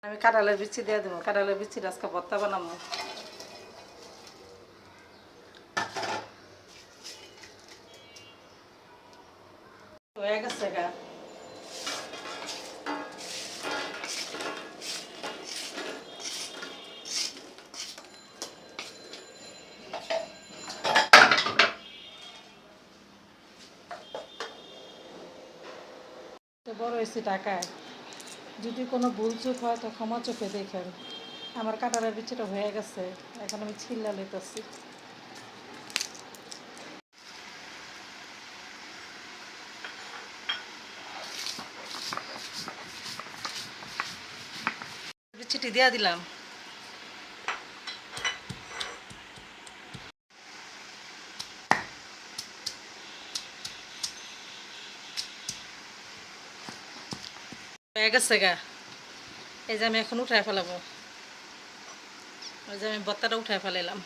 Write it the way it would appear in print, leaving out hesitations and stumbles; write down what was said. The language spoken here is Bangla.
আমি কাঁঠালের বিচি দিয়ে দেবো, কাঁঠালের বিচির আজকে ভর্তা বানাবো। হয়ে গেছে গা। বড় হয়েছে টাকায়, যদি কোনো ভুল চুক হয় তো ক্ষমা চোখে দেখেন। আমার কাঁঠালের বিচিটা হয়ে গেছে, এখন আমি ছিল্লা লইতেছি। বিচিটি দিয়া দিলাম। হয়ে গেছে গা। এই যে আমি এখন উঠায় ফেলাবো, ওই যে আমি ভর্তাটা উঠায় ফেলাইলাম।